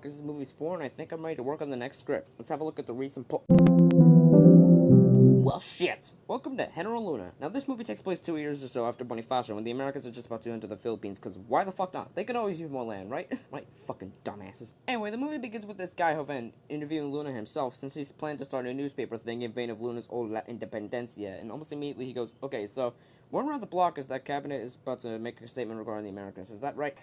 block is this movie's for, and I think I'm ready to work on the next script. Let's have a look at the recent Well, shit! Welcome to Heneral Luna. Now, this movie takes place 2 years or so after Bonifacio, when the Americans are just about to enter the Philippines, because why the fuck not? They can always use more land, right? Right, fucking dumbasses. Anyway, the movie begins with this guy, Joven, interviewing Luna himself, since he's planned to start a newspaper thing in vein of Luna's old La Independencia, and almost immediately he goes, okay, so, word around the block is that cabinet is about to make a statement regarding the Americans, is that right?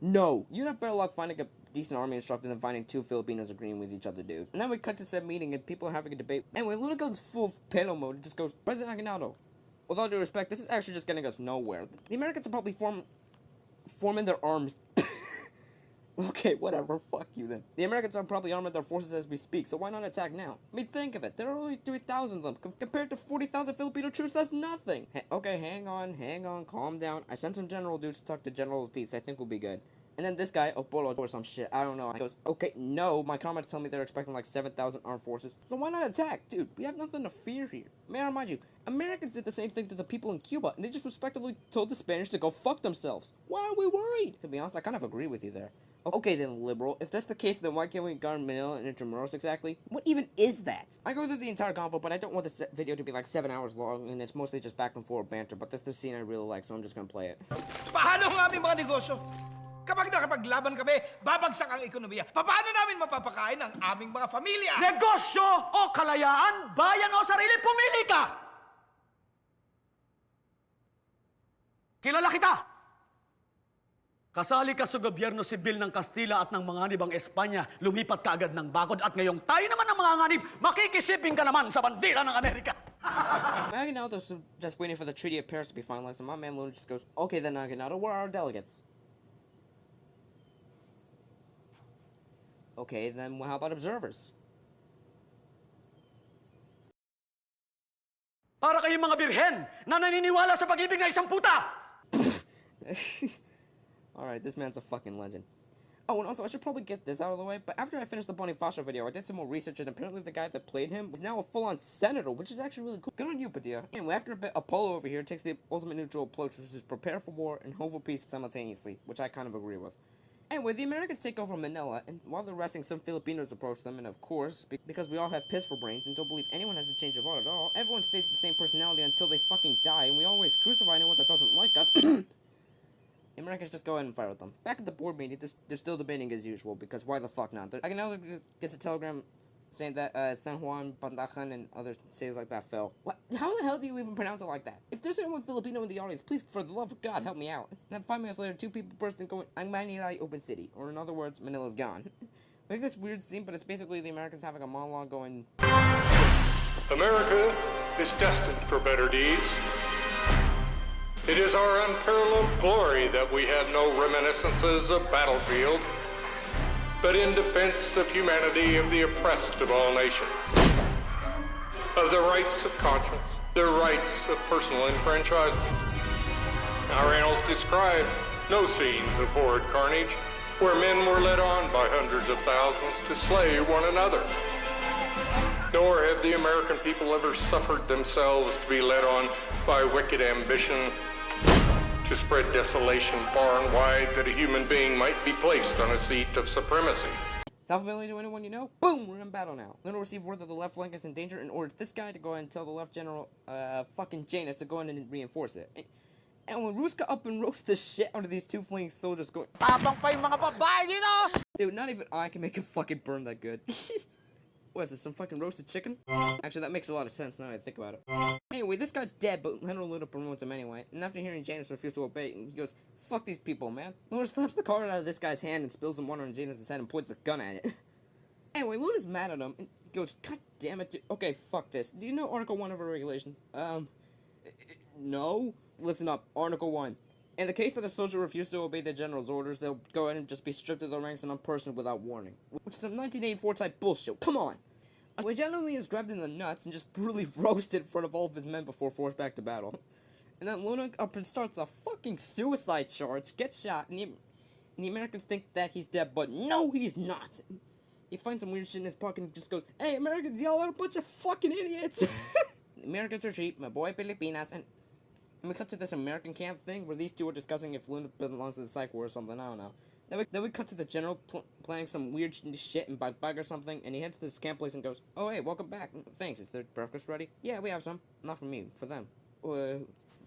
No, you'd have better luck finding a decent army instructor than finding two Filipinos agreeing with each other, dude. And then we cut to said meeting and people are having a debate. Anyway, Luna goes full pelo mode and just goes, President Aguinaldo, with all due respect, this is actually just getting us nowhere. The Americans are probably forming their arms. Okay, whatever, fuck you then. The Americans are probably arming their forces as we speak, so why not attack now? I mean, think of it, there are only 3,000 of them. Compared to 40,000 Filipino troops, that's nothing. Okay, hang on, calm down. I sent some general dudes to talk to General Ortiz, I think we'll be good. And then this guy, Opolo or some shit, I don't know, he goes, okay, no, my comrades tell me they're expecting like 7,000 armed forces, so why not attack? Dude, we have nothing to fear here. May I remind you, Americans did the same thing to the people in Cuba, and they just respectively told the Spanish to go fuck themselves. Why are we worried? To be honest, I kind of agree with you there. Okay then, liberal, if that's the case, then why can't we guard Manila and Intramuros exactly? What even is that? I go through the entire convo, but I don't want this video to be like 7 hours long, and it's mostly just back and forth banter, but that's the scene I really like, so I'm just gonna play it. Paano ang aming mga negosyo? Kapag nakapaglaban kami, babagsak ang ekonomiya. Paano namin mapapakain ang aming mga pamilya? Negosyo o kalayaan, bayan o sarili, pumili ka! Kilala kita! Kasali ka sa gobyerno sibil ng Kastila at ng mga nibang Espanya, lumipat ka agad ng bakod at ngayong tayo naman ang mga nganib, makikisiping ka naman sa bandila ng Amerika. Aguinaldo's just waiting for the Treaty of Paris to be finalized, and my man Luna just goes, okay then, Aguinaldo, where are our delegates? Okay, then how about observers? Para kayong mga birhen na naniniwala sa pag-ibig na isang puta! Alright, this man's a fucking legend. Oh, and also, I should probably get this out of the way, but after I finished the Bonifacio video, I did some more research, and apparently the guy that played him is now a full-on senator, which is actually really cool. Good on you, Padilla. Anyway, after a bit, Apollo over here takes the ultimate neutral approach, which is prepare for war and hope for peace simultaneously, which I kind of agree with. Anyway, the Americans take over Manila, and while they're resting, some Filipinos approach them, and of course, because we all have piss for brains and don't believe anyone has a change of heart at all, everyone stays the same personality until they fucking die, and we always crucify anyone that doesn't like us. The Americans just go ahead and fire at them. Back at the board meeting, they're still debating as usual, because why the fuck not? Aguinaldo gets a telegram saying that San Juan, Pandacan, and other cities like that fell. What? How the hell do you even pronounce it like that? If there's anyone Filipino in the audience, please, for the love of God, help me out. And then 5 minutes later, two people burst in going, ang Manila open city, or in other words, Manila's gone. Like this weird scene, but it's basically the Americans having a monologue going, America is destined for better deeds. It is our unparalleled glory that we have no reminiscences of battlefields, but in defense of humanity, of the oppressed of all nations, of the rights of conscience, the rights of personal enfranchisement. Our annals describe no scenes of horrid carnage where men were led on by hundreds of thousands to slay one another. Nor have the American people ever suffered themselves to be led on by wicked ambition to spread desolation far and wide that a human being might be placed on a seat of supremacy. Sound familiar to anyone you know? Boom! We're in battle now. Luna received word that the left flank is in danger and orders this guy to go ahead and tell the left general, fucking Janus to go ahead and reinforce it. And when Ruska up and roast the shit out of these two fleeing soldiers going, Tapang pa yung mga babae, you know? Dude, not even I can make it fucking burn that good. What is this, some fucking roasted chicken? Actually, that makes a lot of sense now that I think about it. Anyway, this guy's dead, but Heneral Luna promotes him anyway. And after hearing Janus refuse to obey, and he goes, fuck these people, man. Luna slaps the card out of this guy's hand and spills some water on Janus' head and points a gun at it. Anyway, Luna's mad at him and goes, God damn it, dude. Okay, fuck this. Do you know Article 1 of our regulations? No? Listen up, Article 1. In the case that a soldier refuses to obey the general's orders, they'll go ahead and just be stripped of their ranks and unpersoned without warning. Which is some 1984 type bullshit. Come on! We generally is grabbed in the nuts and just brutally roasted in front of all of his men before forced back to battle. And then Luna up and starts a fucking suicide charge, gets shot, and the Americans think that he's dead, but no, he's not! He finds some weird shit in his pocket and just goes, hey, Americans, y'all are a bunch of fucking idiots! The Americans retreat, my boy Pilipinas, and we cut to this American camp thing where these two are discussing if Luna belongs to the psych ward or something, I don't know. Then we cut to the general playing some weird shit in bug or something, and he heads to the scam place and goes, "Oh hey, welcome back. Thanks. Is their breakfast ready?" "Yeah, we have some. Not for me, for them."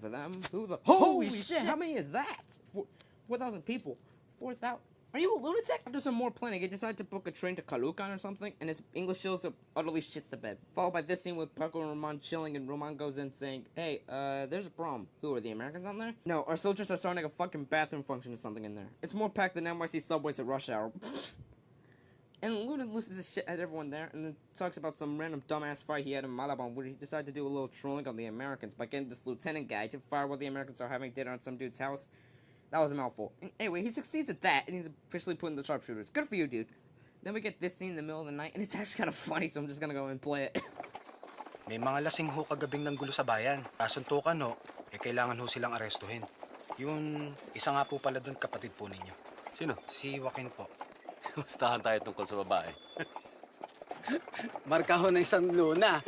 For them? Who the? Holy shit! How many is that? 4,000 people. 4,000. Are you a lunatic? After some more planning, he decided to book a train to Caloocan or something, and his English skills are utterly shit the bed. Followed by this scene with Paco and Roman chilling, and Roman goes in saying, "Hey, there's a problem. Who, are the Americans on there?" "No, our soldiers are starting a fucking bathroom function or something in there. It's more packed than NYC subways at rush hour." And Luna loses his shit at everyone there, and then talks about some random dumbass fight he had in Malabon, where he decided to do a little trolling on the Americans by getting this lieutenant guy to fire while the Americans are having dinner at some dude's house. That was a mouthful. And anyway, he succeeds at that, and he's officially put in the sharpshooters. Good for you, dude. Then we get this scene in the middle of the night, and it's actually kind of funny, so I'm just gonna go and play it. May mga lasing ho kagabing ng gulo sa bayan. Kasuntukan ho, kailangan ho silang arestuhin. Yung isa nga po pala doon kapatid po ninyo. Sino? Si Joaquin po. Gustahan tayo tungkol sa babae. Marka ho na isang Luna.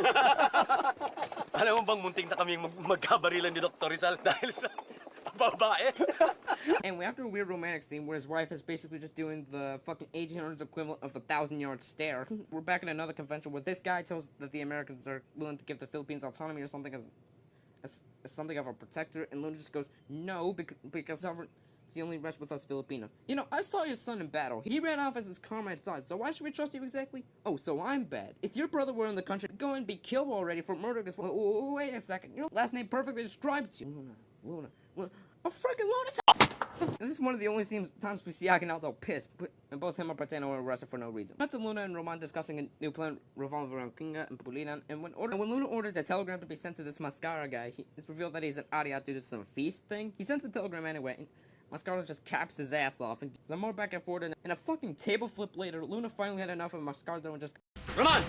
Alam mo bang munting na kaming magkabarilan ni Dr. Rizal dahil sa babae? And we after a weird romantic scene where his wife is basically just doing the fucking 1800s equivalent of the 1,000-yard stare. We're back in another convention where this guy tells that the Americans are willing to give the Philippines autonomy or something as something of a protector, and Luna just goes, "No, because it's the only rest with us Filipinos. You know, I saw your son in battle. He ran off as his comrades died, so why should we trust you exactly? Oh, so I'm bad. If your brother were in the country, go and be killed already for murder as well. Wait a second. Your last name perfectly describes you. Luna. A freaking lunatic!" And this is one of the only times we see Aguinaldo pissed, and both him and Pateno are arrested for no reason. But to Luna and Roman discussing a new plan revolving around Kinga and Pulinan, and when Luna ordered the telegram to be sent to this Mascara guy, it's revealed that he's an Ariat due to some feast thing. He sent the telegram anyway, and Mascara just caps his ass off, and some more back and forth, and a fucking table flip later, Luna finally had enough of Mascara and just... Roman!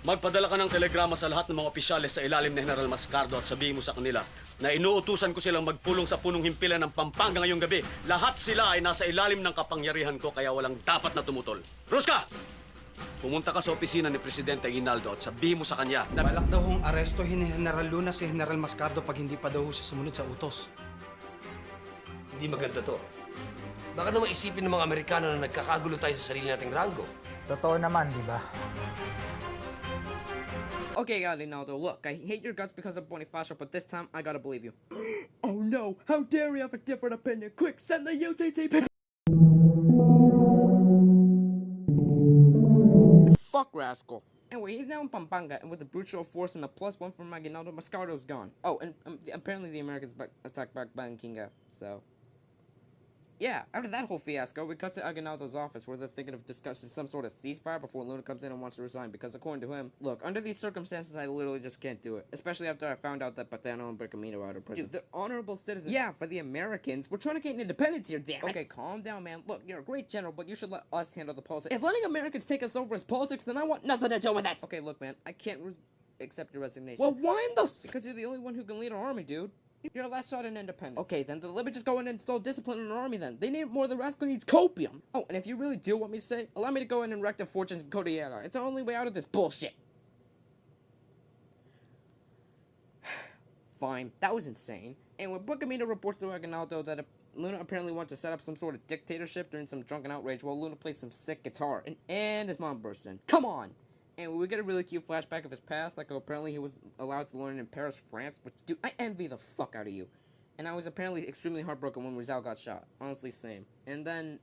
Magpadala ka ng telegrama sa lahat ng mga opisyales sa ilalim ni Heneral Mascardo at sabihin mo sa kanila na inuutusan ko silang magpulong sa punong himpilan ng Pampanga ngayong gabi. Lahat sila ay nasa ilalim ng kapangyarihan ko kaya walang dapat na tumutol. Ruska! Pumunta ka sa opisina ni Presidente Aguinaldo at sabihin mo sa kanya na... Balak daw hong arestohin ni General Luna si General Mascardo pag hindi pa daw ho siya sumunod sa utos. Hindi maganda to. Baka naman isipin ng mga Amerikano na nagkakagulo tayo sa sarili nating rango. Totoo naman, di ba? Okay, Aguinaldo, look, I hate your guts because of Bonifacio, but this time, I gotta believe you. Oh no, how dare you have a different opinion? Quick, send the UTT picture! Fuck Rascal. Anyway, he's now in Pampanga, and with the brute show of force and a +1 from Aguinaldo, Mascardo's gone. Oh, and apparently the Americans attacked back by Kinga, so... Yeah, after that whole fiasco, we cut to Aguinaldo's office where they're thinking of discussing some sort of ceasefire before Luna comes in and wants to resign because according to him, look, under these circumstances, I literally just can't do it. Especially after I found out that Patano and Bergamino are out of prison. Dude, they're honorable citizens. Yeah, for the Americans. We're trying to gain independence here, damn it. Okay, calm down, man. Look, you're a great general, but you should let us handle the politics. If letting Americans take us over as politics, then I want nothing to do with it. Okay, look, man, I can't accept your resignation. Well, why in the Because you're the only one who can lead our army, dude. You're our last shot in independence. Okay, then let me just go in and install discipline in our army then. They need more than Rascal needs copium. Oh, and if you really do want me to say, allow me to go in and wreck the fortunes of Cordillera. It's the only way out of this bullshit. Fine, that was insane. And when Bergamino reports to Aguinaldo that Luna apparently wants to set up some sort of dictatorship during some drunken outrage while Luna plays some sick guitar. And his mom bursts in. Come on! And we get a really cute flashback of his past, like apparently he was allowed to learn in Paris, France, which, dude, I envy the fuck out of you. And I was apparently extremely heartbroken when Rizal got shot. Honestly, same. And then,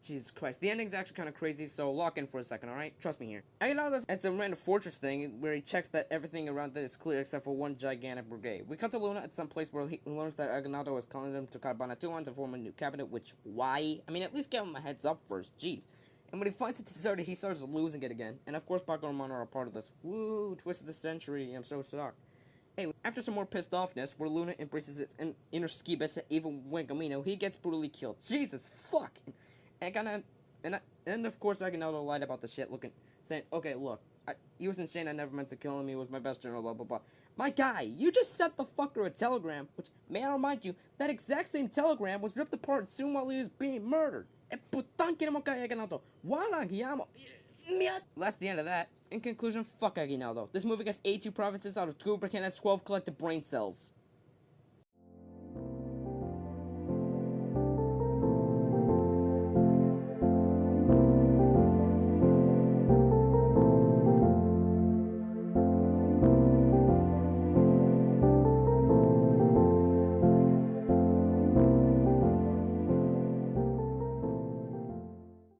Jesus Christ. The ending's actually kind of crazy, so lock in for a second, alright? Trust me here. Aguinaldo, it's a random fortress thing where he checks that everything around it is clear except for one gigantic brigade. We cut to Luna at some place where he learns that Aguinaldo is calling them to Cabanatuan to form a new cabinet, which, why? I mean, at least give him a heads up first, jeez. And when he finds it deserted, he starts losing it again. And of course, Paco and Roman are a part of this. Woo, twist of the century, I'm so shocked. Anyway, after some more pissed offness, where Luna embraces his inner skibus, even when Camino, he gets brutally killed. Jesus, fuck! And of course, Aguinaldo lied about the shit, saying, okay, look, he was insane, I never meant to kill him, he was my best general, blah, blah, blah. My guy, you just sent the fucker a telegram, which, may I remind you, that exact same telegram was ripped apart soon while he was being murdered. Putang kina mo kay Aguinaldo. Walang hiya mo. That's the end of that. In conclusion, fuck Aguinaldo. This movie gets 82 provinces out of Goobercanon has 12 collective brain cells.